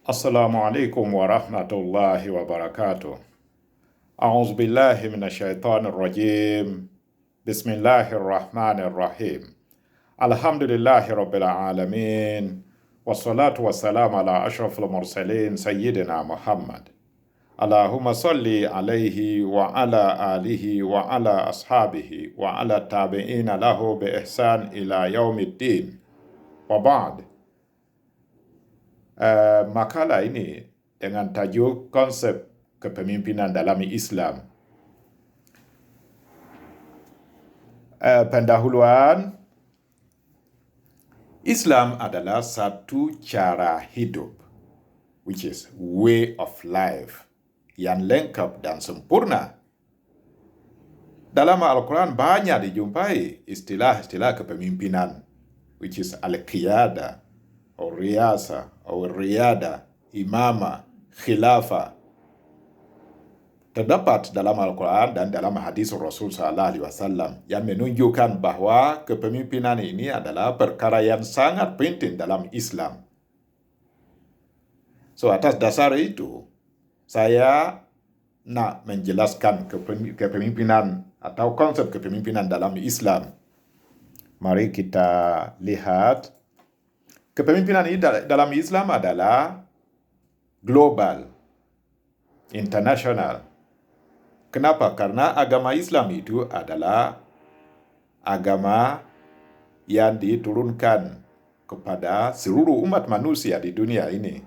Assalamualaikum warahmatullahi wabarakatuh. A'udzubillahi minasyaitonirrajim. Bismillahirrahmanirrahim. Alhamdulillahi rabbil alamin. Wassalatu wassalamu ala ashrafil mursalin sayyidina Muhammad. Allahumma salli alaihi wa ala alihi wa ala ashabihi wa ala tabi'ina lahu bi ihsan ila yaumiddin. Wa ba'd. Makala ini dengan tajuk konsep kepemimpinan dalam Islam. Pendahuluan, Islam adalah satu cara hidup, which is way of life, yang lengkap dan sempurna. Dalam Al-Quran banyak dijumpai istilah-istilah kepemimpinan, which is al-qiyada, atau riyasa, atau riyada, imama, khilafah. Terdapat dalam Al-Quran dan dalam hadis Rasul SAW yang menunjukkan bahwa kepemimpinan ini adalah perkara yang sangat penting dalam Islam. So, atas dasar itu, saya nak menjelaskan kepemimpinan atau konsep kepemimpinan dalam Islam. Mari kita lihat. Kepemimpinan ini dalam Islam adalah global, internasional. Kenapa? Karena agama Islam itu adalah agama yang diturunkan kepada seluruh umat manusia di dunia ini.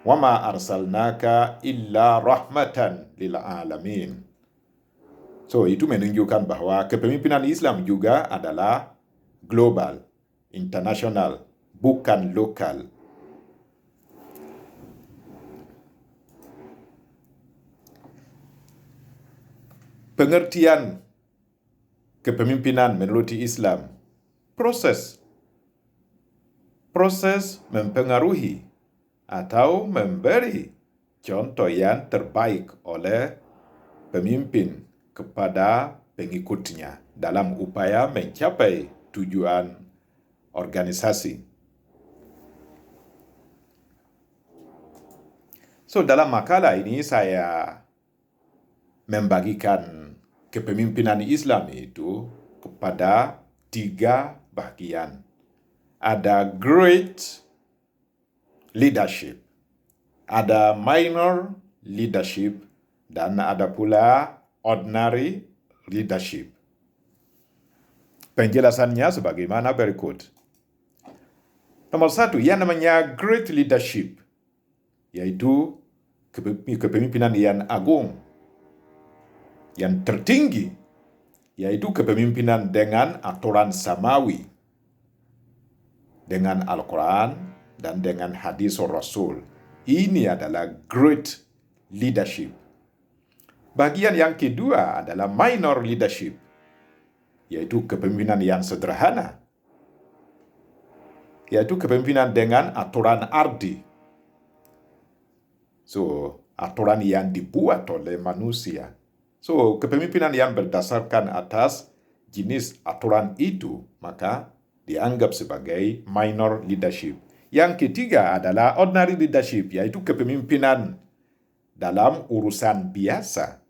Wa ma arsalnaka illa rahmatan lil alamin. So, itu menunjukkan bahwa kepemimpinan Islam juga adalah global, internasional, bukan lokal. Pengertian kepemimpinan menurut Islam, proses mempengaruhi atau memberi contoh yang terbaik oleh pemimpin kepada pengikutnya dalam upaya mencapai tujuan organisasi. So, dalam makalah ini saya membagikan kepemimpinan Islam itu kepada 3 bagian. Ada great leadership, ada minor leadership, dan ada pula ordinary leadership. Penjelasannya sebagaimana berikut. Nomor 1, yang namanya great leadership, yaitu kepemimpinan yang agung, yang tertinggi, yaitu kepemimpinan dengan aturan samawi, dengan Al-Quran dan dengan hadis Rasul. Ini adalah great leadership. Bagian yang kedua adalah minor leadership, yaitu kepemimpinan yang sederhana, yaitu kepemimpinan dengan aturan ardi. So, aturan yang dibuat oleh manusia. So, kepemimpinan yang berdasarkan atas jenis aturan itu, maka dianggap sebagai minor leadership. Yang ketiga adalah ordinary leadership, yaitu kepemimpinan dalam urusan biasa.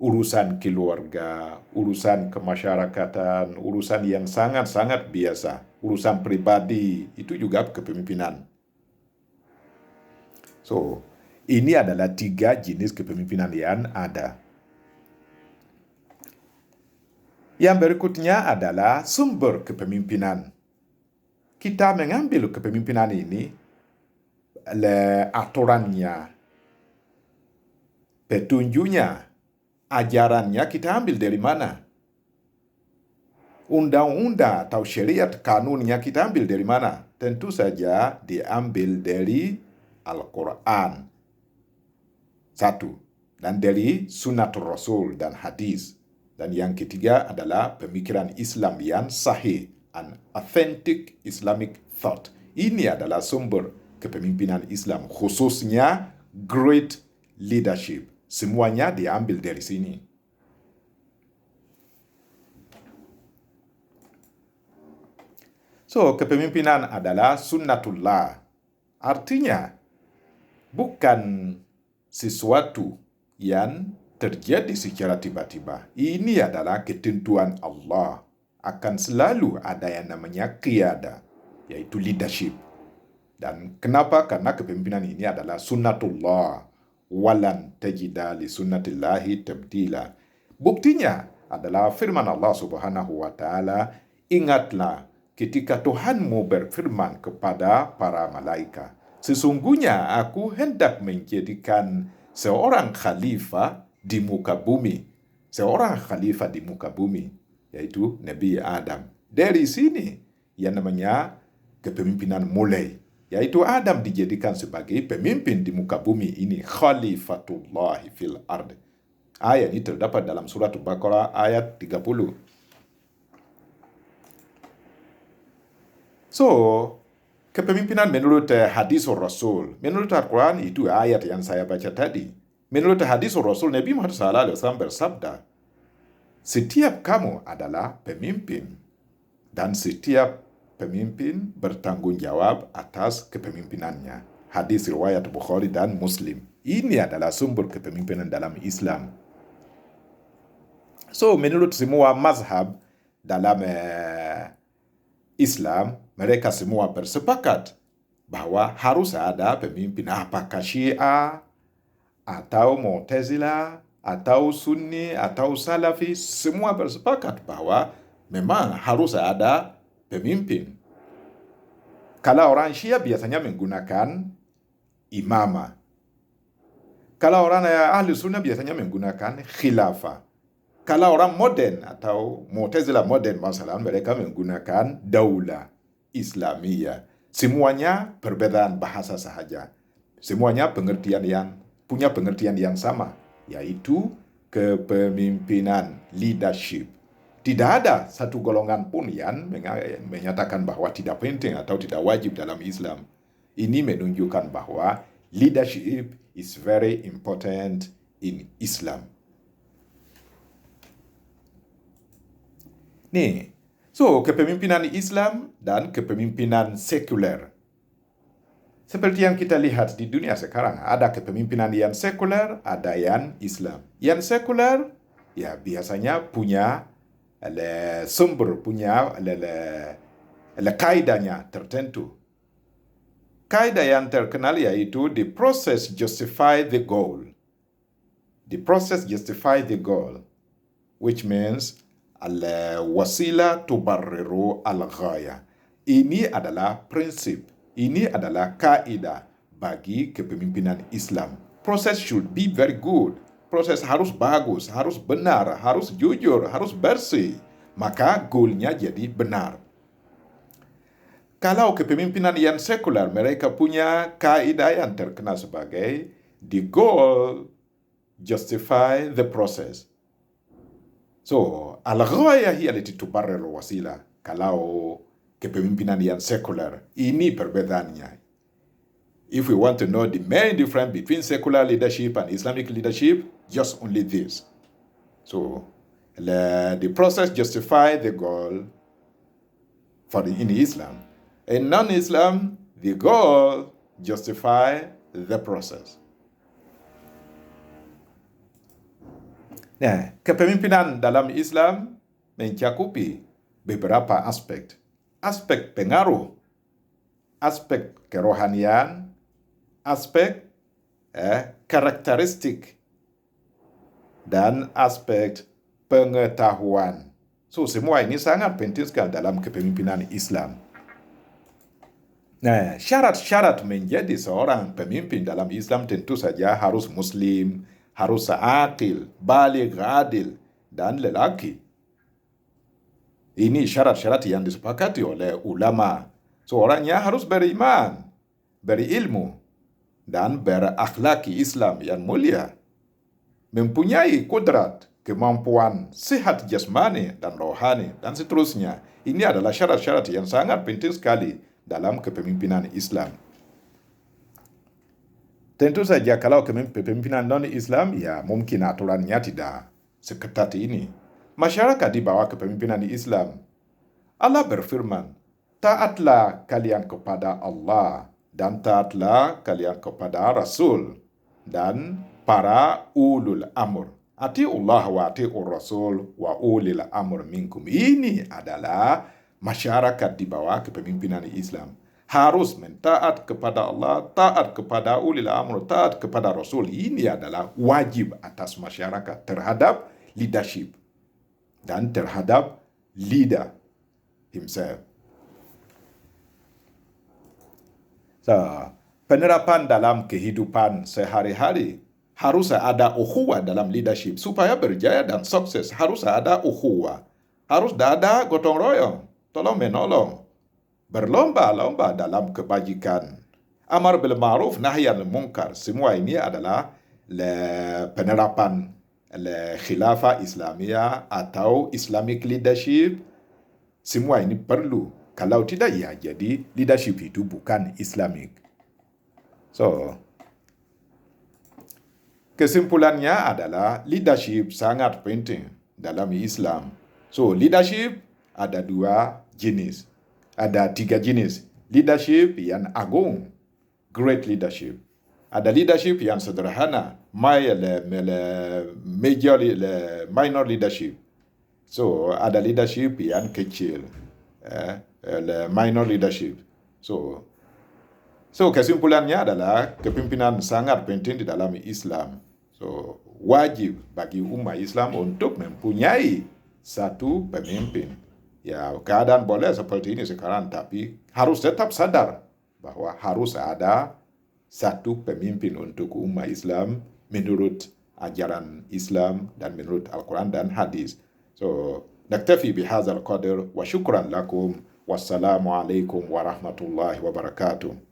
Urusan keluarga, urusan kemasyarakatan, urusan yang sangat-sangat biasa. Urusan pribadi, itu juga kepemimpinan. So, ini adalah 3 jenis kepemimpinan yang ada. Yang berikutnya adalah sumber kepemimpinan. Kita mengambil kepemimpinan ini, aturannya, petunjuknya, ajarannya kita ambil dari mana? Undang-undang atau syariat kanunnya kita ambil dari mana? Tentu saja diambil dari Al-Quran. 1. Dan dari sunnatul Rasul dan hadis. Dan yang ketiga adalah pemikiran Islam yang sahih, an authentic Islamic thought. Ini adalah sumber kepemimpinan Islam, khususnya great leadership. Semuanya diambil dari sini. So, kepemimpinan adalah sunnatullah. Artinya, bukan sesuatu yang terjadi secara tiba-tiba. Ini adalah ketentuan Allah. Akan selalu ada yang namanya qiyada, yaitu leadership. Dan kenapa? Karena kepemimpinan ini adalah sunnatullah. Walan tajida li sunnatillahi tabdila. Buktinya adalah firman Allah Subhanahu wa Ta'ala, ingatlah ketika Tuhanmu berfirman kepada para malaikat, sesungguhnya aku hendak menjadikan seorang khalifah di muka bumi. Seorang khalifah di muka bumi, yaitu Nabi Adam. Dari sini yang namanya kepemimpinan mulai, yaitu Adam dijadikan sebagai pemimpin di muka bumi ini, khalifatullah fil ard. Ayat ini terdapat dalam surat Al-Baqarah ayat 30. So, kepemimpinan menurut hadis Rasul, menurut Al-Quran itu ayat yang saya baca tadi. Menurut hadis Rasul, Nabi Muhammad SAW bersabda, setiap kamu adalah pemimpin, dan setiap pemimpin bertanggung jawab atas kepemimpinannya. Hadis riwayat Bukhari dan Muslim. Ini adalah sumber kepemimpinan dalam Islam. So, menurut semua mazhab dalam Islam, mereka semua bersepakat bahwa harus ada pemimpin, apakah Syiah, atau Mu'tazilah, atau Sunni, atau Salafi, semua bersepakat bahwa memang harus ada pemimpin. Kalau orang Syiah biasanya menggunakan imamah. Kalau orang ahli sunnah biasanya menggunakan khilafah. Kalau orang modern atau Mu'tazilah modern masalah, mereka menggunakan daulah Islamiyah. Semuanya perbedaan bahasa sahaja. Semuanya punya pengertian yang sama, yaitu kepemimpinan, leadership. Tidak ada satu golongan pun yang menyatakan bahwa tidak penting atau tidak wajib dalam Islam. Ini menunjukkan bahwa leadership is very important in Islam. Nih, so kepemimpinan Islam dan kepemimpinan sekuler. Seperti yang kita lihat di dunia sekarang, ada kepemimpinan yang sekuler, ada yang Islam. Yang sekuler, ya biasanya punya sumber, punya kaidahnya tertentu. Kaidah yang terkenal yaitu the process justify the goal. The process justify the goal, which means al-wasila tubarriru al-ghaya. Ini adalah prinsip, ini adalah kaidah bagi kepemimpinan Islam. Proses should be very good. Proses harus bagus, harus benar, harus jujur, harus bersih. Maka goalnya jadi benar. Kalau kepemimpinan yang sekuler, mereka punya kaidah yang terkenal sebagai the goal justify the process. So, al-ghaya hiya allati tubarrir wasila. Kalau kepemimpinan yang sekuler, ini perbedaannya. If we want to know the main difference between secular leadership and Islamic leadership, just only this. So, the process justify the goal in Islam. In non-Islam, the goal justify the process. Nah, kepemimpinan dalam Islam mencakupi beberapa aspek. Aspek pengaruh, aspek kerohanian, aspek karakteristik, dan aspek pengetahuan. So, semua ini sangat penting sekali dalam kepemimpinan Islam. Nah, syarat-syarat menjadi seorang pemimpin dalam Islam tentu saja harus Muslim, harus akil, baligh, adil, dan lelaki. Ini syarat-syarat yang disepakati oleh ulama. Seorangnya harus beriman, berilmu, dan berakhlaki Islam yang mulia. Mempunyai kudrat, kemampuan, sehat jasmani dan rohani, dan seterusnya. Ini adalah syarat-syarat yang sangat penting sekali dalam kepemimpinan Islam. Tentu saja kalau kepemimpinan non-Islam, ya mungkin aturannya tidak seketat ini. Masyarakat di bawah kepemimpinan Islam, Allah berfirman, taatlah kalian kepada Allah dan taatlah kalian kepada Rasul dan para ulul amr. Atiullah wa atiur Rasul wa ulil amr minkum. Ini adalah masyarakat di bawah kepemimpinan Islam. Harus mentaat kepada Allah, taat kepada ulil amr, taat kepada Rasul. Ini adalah wajib atas masyarakat terhadap leadership dan terhadap leader himself. So, penerapan dalam kehidupan sehari-hari harus ada ukhuwah dalam leadership supaya berjaya dan sukses. Harus ada ukhuwah, harus ada gotong royong, tolong menolong, berlomba-lomba dalam kebajikan, amar bil ma'ruf nahi anil munkar. Semua ini adalah penerapan khilafah Islamiyah atau Islamic leadership. Semua ini perlu. Kalau tidak, ya jadi leadership itu bukan Islamic. So, kesimpulannya adalah leadership sangat penting dalam Islam. So, leadership ada 2 jenis. Ada 3 jenis. Leadership yang agung, great leadership. Ada leadership yang sederhana, minor leadership. So, ada leadership yang kecil, minor leadership. So kesimpulannya adalah kepemimpinan sangat penting di dalam Islam. So, wajib bagi umat Islam untuk mempunyai satu pemimpin. Ya, keadaan boleh seperti ini sekarang, tapi harus tetap sadar bahwa harus ada satu pemimpin untuk umat Islam menurut ajaran Islam dan menurut Al-Quran dan hadis. So, naktafi bihadzal qadr wa syukran lakum. Wassalamualaikum warahmatullahi wabarakatuh.